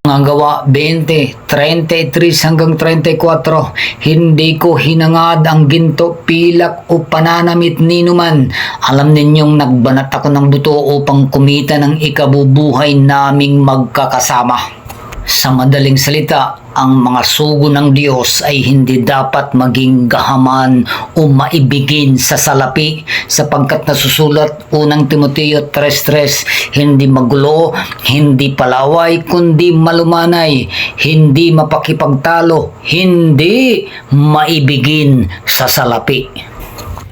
Mga gawa 20, 33 hanggang 34, hindi ko hinangad ang ginto, pilak o pananamit ninuman. Alam ninyong nagbanat ako ng buto upang kumita ng ikabubuhay naming magkakasama. Sa madaling salita, ang mga sugo ng Diyos ay hindi dapat maging gahaman o maibigin sa salapi, sapagkat nasusulat unang Timoteo 3:3, hindi magulo, hindi palaway, kundi malumanay, hindi mapakipagtalo, hindi maibigin sa salapi.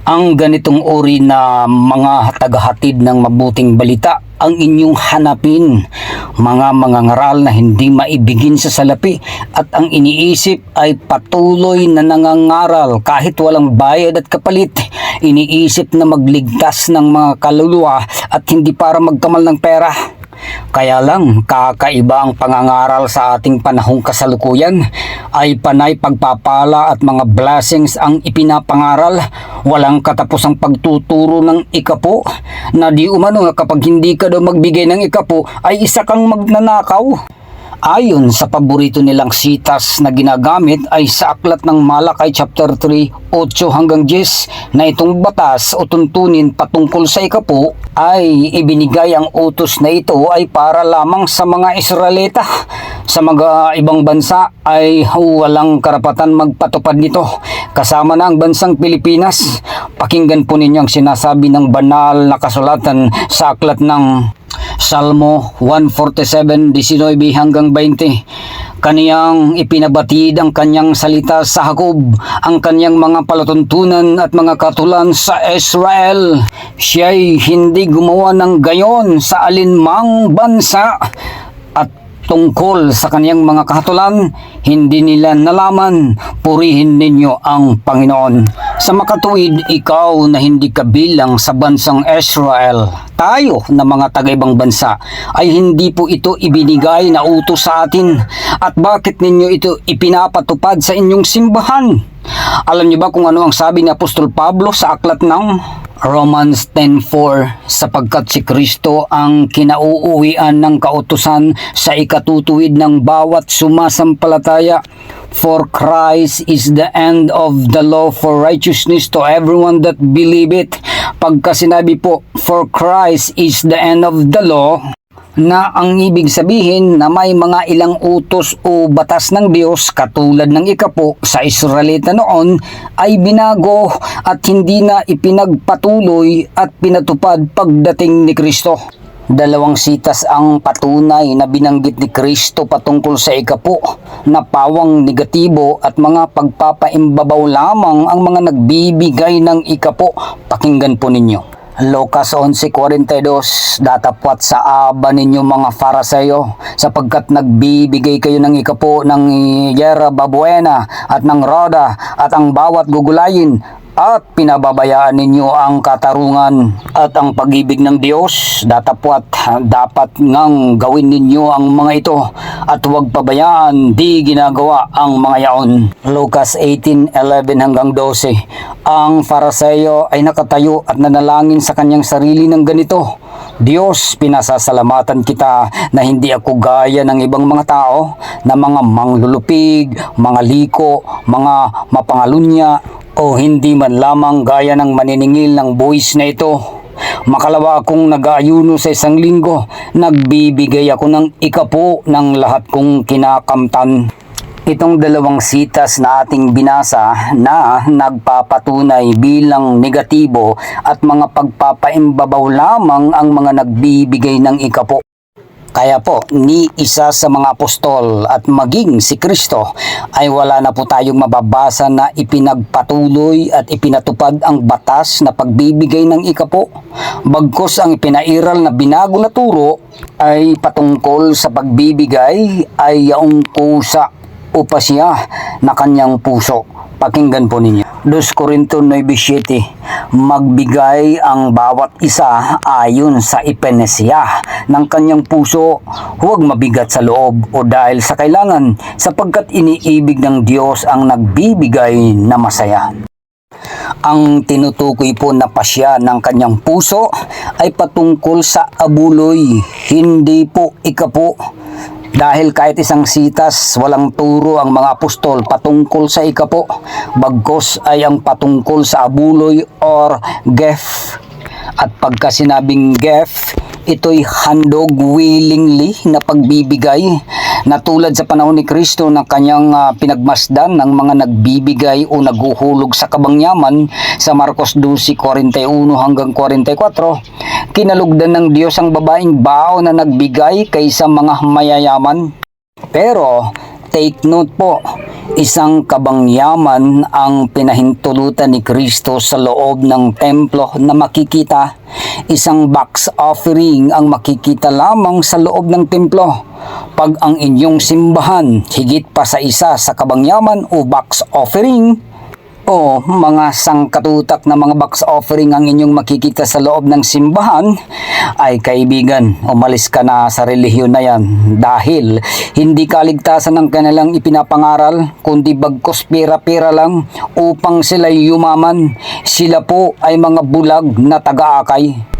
Ang ganitong uri na mga tagahatid ng mabuting balita ang inyong hanapin, mga mangangaral na hindi maibigin sa salapi at ang iniisip ay patuloy na nangangaral kahit walang bayad at kapalit. Iniisip na magligtas ng mga kaluluwa at hindi para magkamal ng pera. Kaya lang, kakaiba ang pangangaral sa ating panahong kasalukuyan. Ay panay pagpapala at mga blessings ang ipinapangaral. Walang katapusang pagtuturo ng ikapo, na di umano kapag hindi ka daw magbigay ng ikapo ay isa kang magnanakaw. Ayon sa paborito nilang sitas na ginagamit ay sa aklat ng Malakay chapter 3, 8 hanggang 10, na itong batas o tuntunin patungkol sa ikapo ay ibinigay. Ang utos na ito ay para lamang sa mga Israelita. Sa mga ibang bansa ay walang karapatan magpatupad nito, kasama na ang bansang Pilipinas. Pakinggan po ninyo ang sinasabi ng banal na kasulatan sa aklat ng Salmo 147:19 hanggang 20. Kaniyang ipinabatid ang kanyang salita sa Jacob, ang kanyang mga palatuntunan at mga katulan sa Israel. Siya'y hindi gumawa ng gayon sa alinmang bansa, at tungkol sa kaniyang mga kahatulan, hindi nila nalaman. Purihin ninyo ang Panginoon. Sa makatuwid, ikaw na hindi kabilang sa bansang Israel, tayo na mga taga-ibang bansa, ay hindi po ito ibinigay na utos sa atin. At bakit ninyo ito ipinapatupad sa inyong simbahan? Alam niyo ba kung ano ang sabi ni Apostol Pablo sa aklat ng Romans 10:4, sapagkat si Kristo ang kinauuwian ng kautusan sa ikatutuwid ng bawat sumasampalataya. For Christ is the end of the law for righteousness to everyone that believe it. Pagka sinabi po, for Christ is the end of the law, na ang ibig sabihin na may mga ilang utos o batas ng Diyos katulad ng ikapo sa Israelita noon ay binago at hindi na ipinagpatuloy at pinatupad pagdating ni Kristo. Dalawang sitas ang patunay na binanggit ni Kristo patungkol sa ikapo, na pawang negatibo at mga pagpapaimbabaw lamang ang mga nagbibigay ng ikapo. Pakinggan po ninyo. Lucas 11:42, datapwat sa aba ninyo mga Farisayo, sapagkat nagbibigay kayo ng ikapo ng yerba buena at ng roda at ang bawat gugulayin, at pinababayaan ninyo ang katarungan at ang pag-ibig ng Diyos. Datapwat, dapat ngang gawin ninyo ang mga ito at huwag pabayaan di ginagawa ang mga yaon. Lucas 18:11 hanggang 12. Ang Farisayo ay nakatayo at nanalangin sa kanyang sarili ng ganito: Diyos, pinasasalamatan kita na hindi ako gaya ng ibang mga tao, na mga manglulupig, mga liko, mga mapangalunya, o hindi man lamang gaya ng maniningil ng buwis na ito. Makalawa akong nag-aayuno sa isang linggo, nagbibigay ako ng ikapo ng lahat kong kinakamtan. Itong dalawang sitas na ating binasa na nagpapatunay bilang negatibo at mga pagpapaimbabaw lamang ang mga nagbibigay ng ikapo. Kaya po, ni isa sa mga apostol at maging si Kristo ay wala na po tayong mababasa na ipinagpatuloy at ipinatupad ang batas na pagbibigay ng ikapo. Bagkus ang ipinairal na binago na turo ay patungkol sa pagbibigay ay yaong kusa o pasya na kanyang puso. Pakinggan po ninyo. 2 Corinto 9:7, magbigay ang bawat isa ayon sa ipinesya ng kanyang puso, huwag mabigat sa loob o dahil sa kailangan, sapagkat iniibig ng Diyos ang nagbibigay na masaya. Ang tinutukoy po na pasya ng kanyang puso ay patungkol sa abuloy, hindi po ikapo. Dahil kahit isang sitas, walang turo ang mga apostol patungkol sa ikapo, bagkos ay ang patungkol sa abuloy or gef. At pagka sinabing gef, ito'y handog willingly na pagbibigay na tulad sa panahon ni Kristo na kanyang pinagmasdan ng mga nagbibigay o naghuhulog sa kabangyaman sa Marcos 12:41 hanggang 44. Kinalugdan ng Diyos ang babaeng bao na nagbigay kaysa mga mayayaman. Pero take note po, isang kabangyaman ang pinahintulutan ni Kristo sa loob ng templo na makikita. Isang box offering ang makikita lamang sa loob ng templo. Pag ang inyong simbahan higit pa sa isa sa kabangyaman o box offering o mga sangkatutak na mga box offering ang inyong makikita sa loob ng simbahan, ay kaibigan, umalis ka na sa relihiyon na yan dahil hindi kaligtasan ng kanilang ipinapangaral kundi bagkos pera-pera lang upang sila yumaman. Sila po ay mga bulag na taga-akay.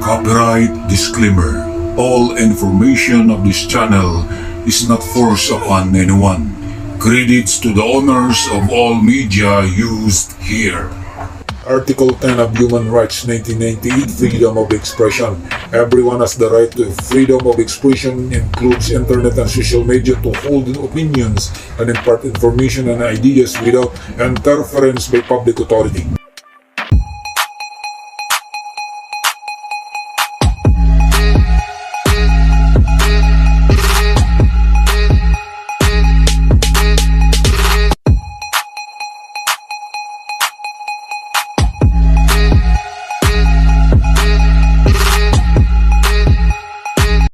Copyright disclaimer. All information of this channel is not forced upon anyone. Credits to the owners of all media used here. Article 10 of Human Rights 1998, Freedom of Expression. Everyone has the right to freedom of expression, includes internet and social media, to hold opinions and impart information and ideas without interference by public authority.